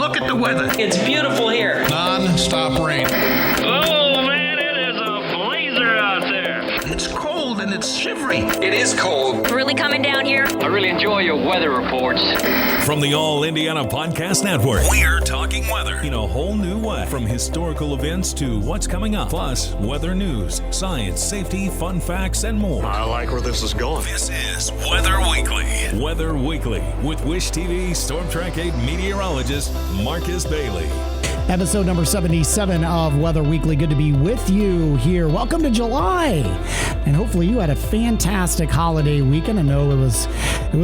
look at the weather. It's beautiful here. Non-stop rain. Oh, man, it is a blazer out there. It's cold and it's shivery. It is cold. Really coming down here. I really enjoy your weather reports. From the All Indiana Podcast Network, we're talking weather in a whole new way. From historical events to what's coming up, plus weather news, science, safety, fun facts, and more. I like where this is going. This is Weather Weekly. Weather Weekly with Wish TV Storm Track 8 meteorologist Marcus Bailey. Episode number 77 of Weather Weekly. Good to be with you here. Welcome to July. And hopefully you had a fantastic holiday weekend. I know it was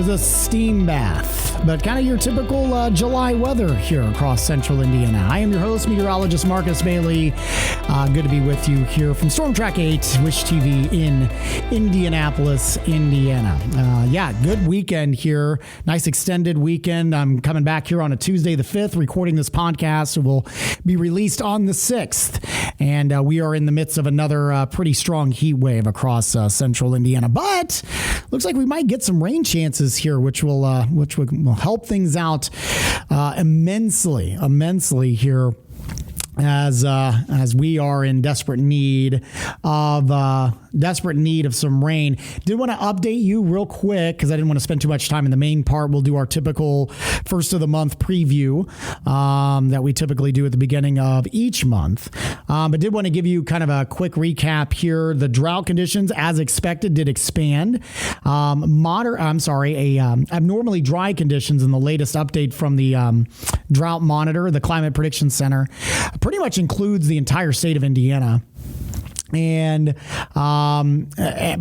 a steam bath, but kind of your typical July weather here across central Indiana. I am your host, meteorologist Marcus Bailey. Good to be with you here from Storm Track 8, Wish TV in Indianapolis, Indiana. Good weekend here. Nice extended weekend. I'm coming back here on a Tuesday the 5th, recording this podcast. It will be released on the 6th. And we are in the midst of another pretty strong heat wave across central Indiana. But looks like we might get some rain chances here, which will help things out immensely here. As we are in desperate need of some rain. Did want to update you real quick because I didn't want to spend too much time in the main part. We'll do our typical first of the month preview that we typically do at the beginning of each month. But did want to give you kind of a quick recap here. The drought conditions, as expected, did expand. Abnormally dry conditions in the latest update from the drought monitor, the Climate Prediction Center, pretty much includes the entire state of Indiana. And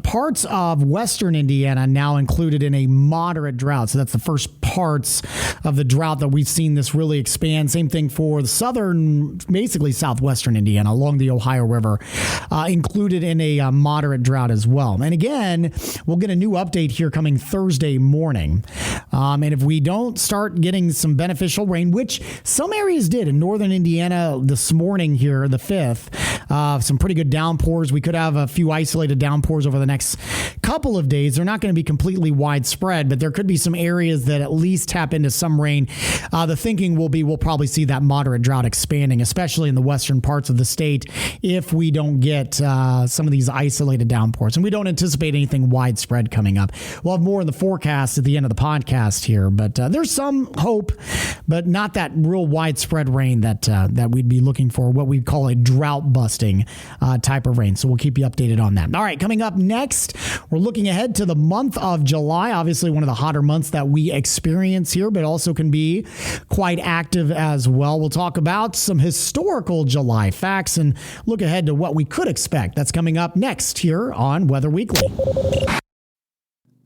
parts of western Indiana now included in a moderate drought. So that's the first parts of the drought that we've seen this really expand. Same thing for the southern, basically southwestern Indiana along the Ohio River, included in a moderate drought as well. And again, we'll get a new update here coming Thursday morning. And if we don't start getting some beneficial rain, which some areas did in northern Indiana this morning here, the 5th, some pretty good downpours. We could have a few isolated downpours over the next couple of days. They're not going to be completely widespread, but there could be some areas that at least tap into some rain. The thinking will be we'll probably see that moderate drought expanding, especially in the western parts of the state, if we don't get some of these isolated downpours. And we don't anticipate anything widespread coming up. We'll have more in the forecast at the end of the podcast here, but there's some hope, but not that real widespread rain that we'd be looking for, what we call a drought busting type of rain. So we'll keep you updated on that. All right, coming up next, we're looking ahead to the month of July, obviously one of the hotter months that we experience here, but also can be quite active as well. We'll talk about some historical July facts and look ahead to what we could expect. That's coming up next here on Weather Weekly.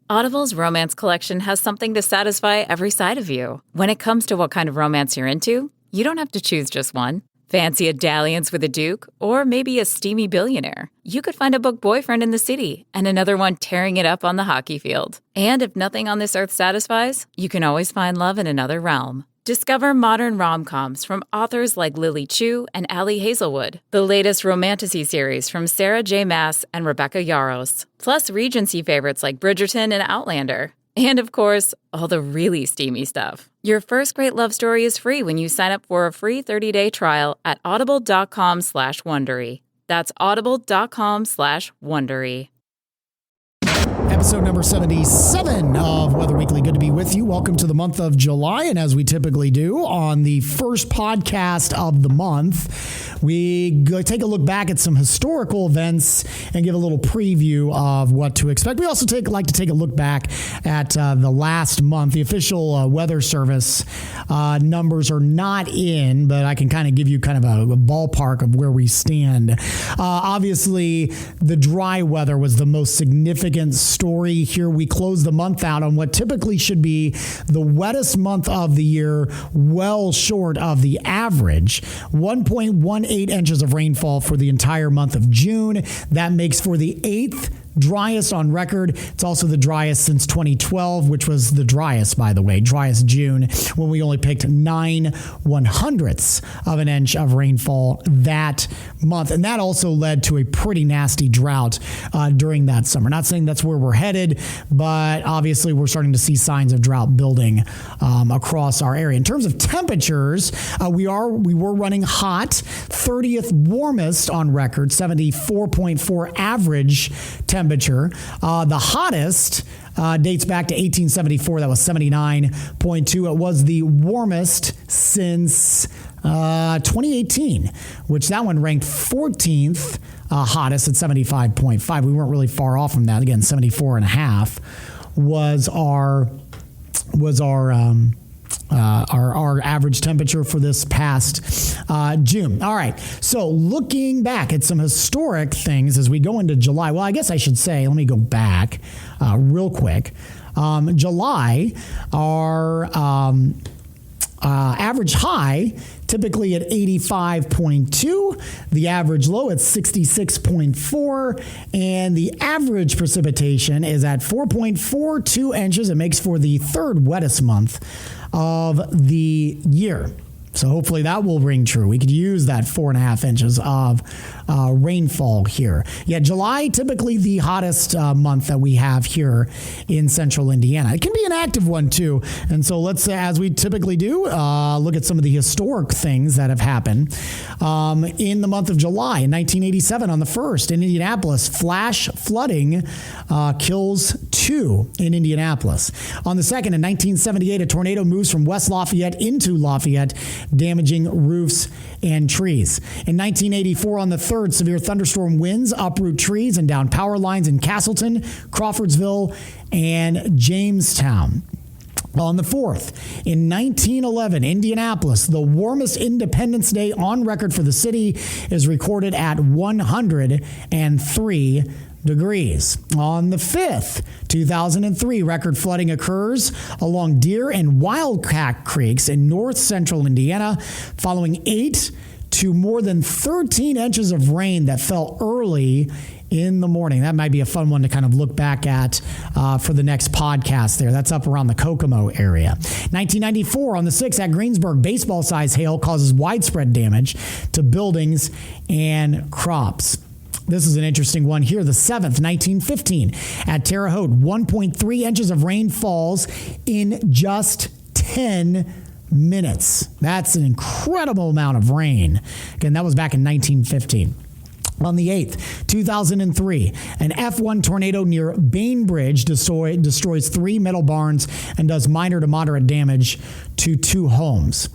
Audible's romance collection has something to satisfy every side of you. When it comes to what kind of romance you're into, you don't have to choose just one. Fancy a dalliance with a duke, or maybe a steamy billionaire. You could find a book boyfriend in the city and another one tearing it up on the hockey field. And if nothing on this earth satisfies, you can always find love in another realm. Discover modern rom-coms from authors like Lily Chu and Allie Hazelwood, the latest romantasy series from Sarah J. Maas and Rebecca Yarros, plus Regency favorites like Bridgerton and Outlander. And of course, all the really steamy stuff. Your first great love story is free when you sign up for a free 30-day trial at audible.com/Wondery. That's audible.com/Wondery. Episode number 77 of Weather Weekly. Good to be with you. Welcome to the month of July. And as we typically do on the first podcast of the month, we go take a look back at some historical events and give a little preview of what to expect. We also like to take a look back at the last month. The official Weather Service numbers are not in, but I can kind of give you kind of a ballpark of where we stand. Obviously, the dry weather was the most significant story here. We close the month out on what typically should be the wettest month of the year, well short of the average. 1.18 inches of rainfall for the entire month of June. That makes for the 8th driest on record. It's also the driest since 2012, which was the driest, by the way, driest June, when we only picked 9/100ths of an inch of rainfall that month. And that also led to a pretty nasty drought during that summer. Not saying that's where we're headed, but obviously we're starting to see signs of drought building across our area. In terms of temperatures, we were running hot, 30th warmest on record, 74.4 average temperature. The hottest dates back to 1874. That was 79.2. It was the warmest since 2018, which that one ranked 14th hottest at 75.5. We weren't really far off from that. Again, 74.5 was our average temperature for this past June. All right. So looking back at some historic things as we go into July. Well, I guess I should say, let me go back real quick. July, our average high typically at 85.2, the average low at 66.4, and the average precipitation is at 4.42 inches. It makes for the third wettest month of the year. So hopefully that will ring true. We could use that 4.5 inches of rainfall here. Yeah, July, typically the hottest month that we have here in central Indiana. It can be an active one too. And so let's, as we typically do, look at some of the historic things that have happened. In the month of July, in 1987, on the 1st, in Indianapolis, flash flooding kills 2 in Indianapolis. On the 2nd, in 1978, a tornado moves from West Lafayette into Lafayette, damaging roofs and trees. In 1984, on the 3rd, severe thunderstorm winds uproot trees and down power lines in Castleton, Crawfordsville, and Jamestown. On the 4th, in 1911, Indianapolis, the warmest Independence Day on record for the city, is recorded at 103 degrees. On the 5th, 2003, record flooding occurs along Deer and Wildcat Creeks in north central Indiana, following 8 to more than 13 inches of rain that fell early in the morning. That might be a fun one to kind of look back at for the next podcast there. That's up around the Kokomo area. 1994, on the 6th at Greensburg, baseball-sized hail causes widespread damage to buildings and crops. This is an interesting one here. The 7th, 1915, at Terre Haute, 1.3 inches of rain falls in just 10 minutes. That's an incredible amount of rain. Again, that was back in 1915. On the 8th, 2003, an F1 tornado near Bainbridge destroys 3 metal barns and does minor to moderate damage to 2 homes.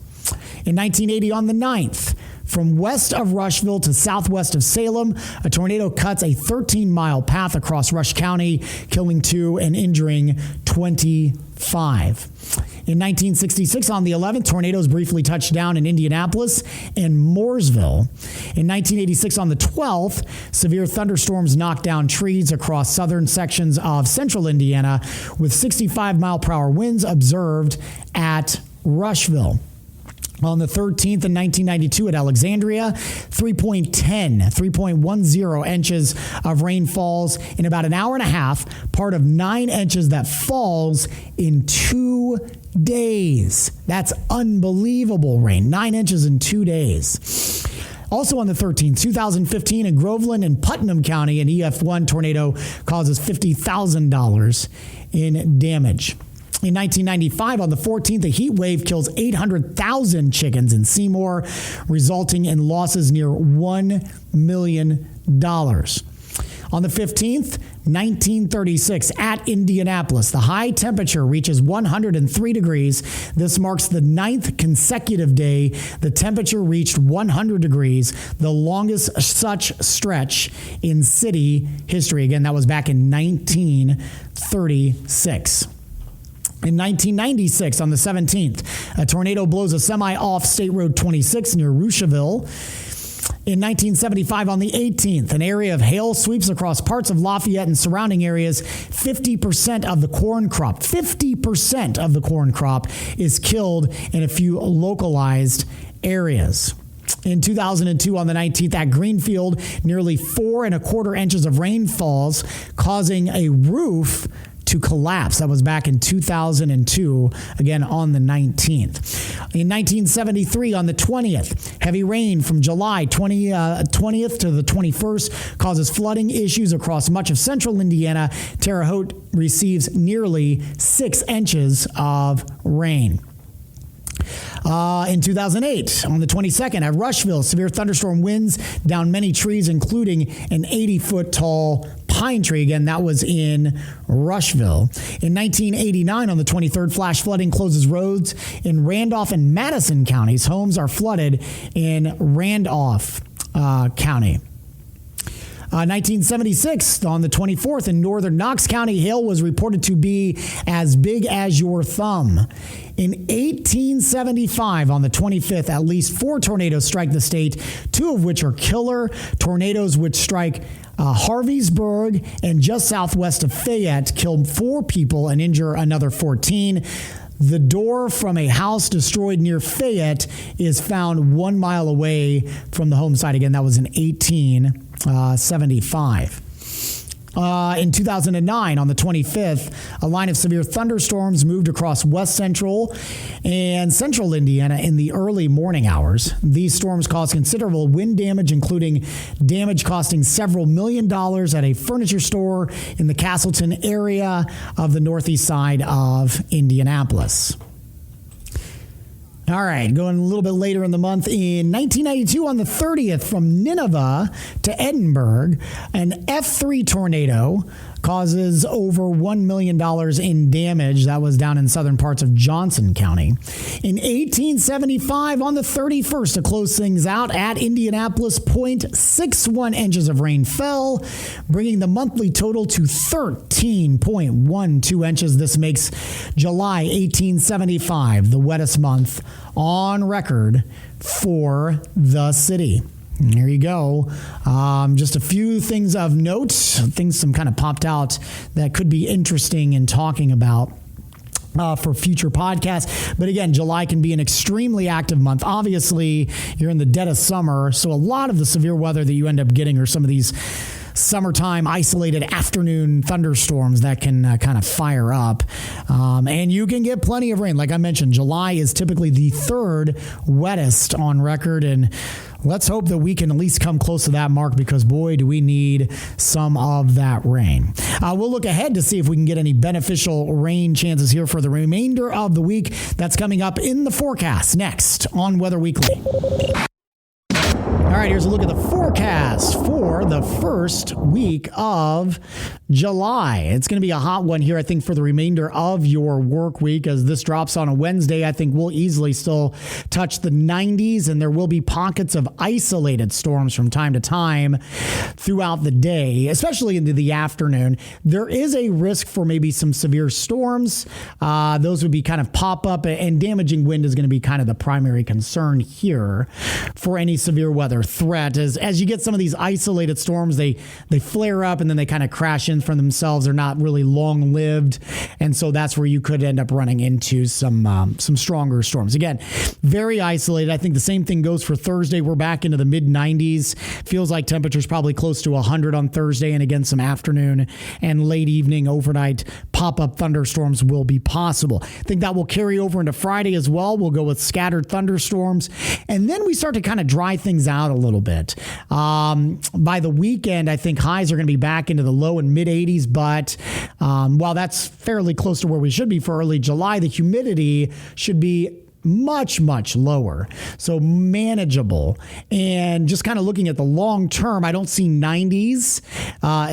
In 1980, on the 9th, from west of Rushville to southwest of Salem, a tornado cuts a 13-mile path across Rush County, killing 2 and injuring 25. In 1966, on the 11th, tornadoes briefly touched down in Indianapolis and Mooresville. In 1986, on the 12th, severe thunderstorms knocked down trees across southern sections of central Indiana, with 65-mile-per-hour winds observed at Rushville. On the 13th in 1992 at Alexandria, 3.10 inches of rain falls in about an hour and a half, part of 9 inches that falls in 2 days. That's unbelievable rain. 9 inches in 2 days. Also on the 13th, 2015, in Groveland and Putnam County, an EF1 tornado causes $50,000 in damage. In 1995, on the 14th, a heat wave kills 800,000 chickens in Seymour, resulting in losses near $1 million. On the 15th, 1936, at Indianapolis, the high temperature reaches 103 degrees. This marks the 9th consecutive day the temperature reached 100 degrees, the longest such stretch in city history. Again, that was back in 1936. In 1996, on the 17th, a tornado blows a semi off State Road 26 near Rushville. In 1975, on the 18th, an area of hail sweeps across parts of Lafayette and surrounding areas. 50% of the corn crop is killed in a few localized areas. In 2002, on the 19th at Greenfield, nearly 4.25 inches of rain falls, causing a roof to collapse. That was back in 2002, again on the 19th. In 1973, on the 20th, heavy rain from July 20th to the 21st causes flooding issues across much of central Indiana. Terre Haute receives nearly 6 inches of rain. In 2008, on the 22nd, at Rushville, severe thunderstorm winds down many trees, including an 80-foot tall pine tree. Again, that was in Rushville. In 1989, on the 23rd, flash flooding closes roads in Randolph and Madison counties. Homes are flooded in Randolph County. 1976, on the 24th, in northern Knox County, hail was reported to be as big as your thumb. In 1875, on the 25th, at least 4 tornadoes strike the state, 2 of which are killer tornadoes which strike Harveysburg and just southwest of Fayette, killed 4 people and injure another 14. The door from a house destroyed near Fayette is found 1 mile away from the home site. Again, that was in 1875. In 2009, on the 25th, a line of severe thunderstorms moved across west central and central Indiana in the early morning hours. These storms caused considerable wind damage, including damage costing several $1 million at a furniture store in the Castleton area of the northeast side of Indianapolis. All right, going a little bit later in the month, in 1992, on the 30th, from Nineveh to Edinburgh, an F3 tornado causes over $1 million in damage. That was down in southern parts of Johnson County. In 1875, on the 31st, to close things out at Indianapolis, 0.61 inches of rain fell, bringing the monthly total to 13.12 inches. This makes July 1875 the wettest month on record for the city. There you go. Just a few things of note, some kind of popped out that could be interesting in talking about for future podcasts. But again, July can be an extremely active month. Obviously, you're in the dead of summer, so a lot of the severe weather that you end up getting are some of these summertime isolated afternoon thunderstorms that can kind of fire up. And you can get plenty of rain. Like I mentioned, July is typically the 3rd wettest on record, and let's hope that we can at least come close to that mark, because boy, do we need some of that rain. We'll look ahead to see if we can get any beneficial rain chances here for the remainder of the week. That's coming up in the forecast next on Weather Weekly. All right, here's a look at the forecast for the first week of July. It's going to be a hot one here, I think, for the remainder of your work week. As this drops on a Wednesday, I think we'll easily still touch the 90s, and there will be pockets of isolated storms from time to time throughout the day, especially into the afternoon. There is a risk for maybe some severe storms. Those would be kind of pop-up, and damaging wind is going to be kind of the primary concern here for any severe weather threat. As you get some of these isolated storms, they flare up and then they kind of crash in for themselves. They're not really long-lived, and so that's where you could end up running into some stronger storms. Again, very isolated. I think the same thing goes for Thursday. We're back into the mid-90s. Feels like temperatures probably close to 100 on Thursday, and again, some afternoon and late evening overnight pop-up thunderstorms will be possible. I think that will carry over into Friday as well. We'll go with scattered thunderstorms, and then we start to kind of dry things out a little bit. By the weekend, I think highs are going to be back into the low and mid 80s, but while that's fairly close to where we should be for early July, the humidity should be much, much lower. So manageable. And just kind of looking at the long term, I don't see 90s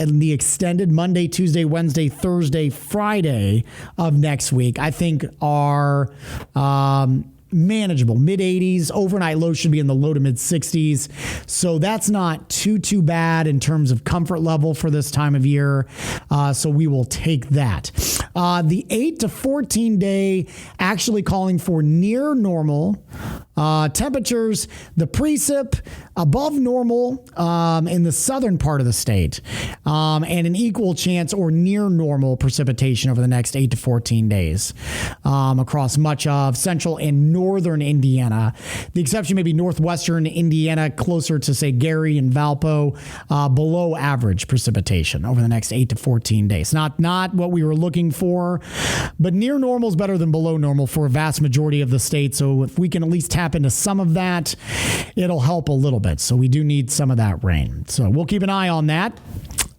in the extended Monday, Tuesday, Wednesday, Thursday, Friday of next week. I think are manageable. Mid 80s. Overnight low should be in the low to mid 60s. So that's not too bad in terms of comfort level for this time of year. So we will take that. The 8 to 14 day actually calling for near normal Temperatures, the precip above normal in the southern part of the state, and an equal chance or near normal precipitation over the next 8 to 14 days across much of central and northern Indiana. The exception may be northwestern Indiana, closer to, say, Gary and Valpo, below average precipitation over the next 8 to 14 days. Not what we were looking for, but near normal is better than below normal for a vast majority of the state. So if we can at least tap into some of that, it'll help a little bit. So we do need some of that rain. So we'll keep an eye on that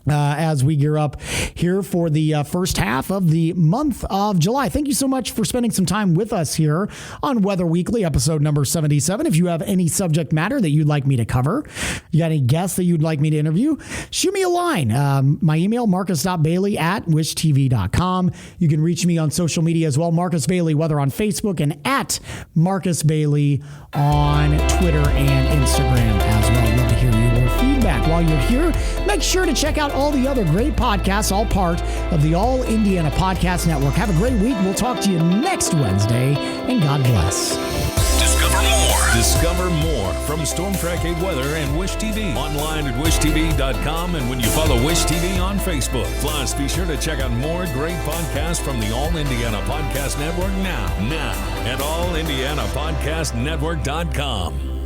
as we gear up here for the first half of the month of July. Thank you so much for spending some time with us here on Weather Weekly, episode number 77. If you have any subject matter that you'd like me to cover, you got any guests that you'd like me to interview, shoot me a line. My email, marcus.bailey@wishtv.com. You can reach me on social media as well, Marcus Bailey Weather on Facebook and at Marcus Bailey on Twitter and Instagram as well. I'd love to hear your feedback. While you're here, make sure to check out all the other great podcasts, all part of the All Indiana Podcast Network. Have a great week. We'll talk to you next Wednesday, and God bless. Discover more from Storm Track 8 Weather and Wish TV. Online at wishtv.com and when you follow Wish TV on Facebook. Plus, be sure to check out more great podcasts from the All Indiana Podcast Network now at allindianapodcastnetwork.com.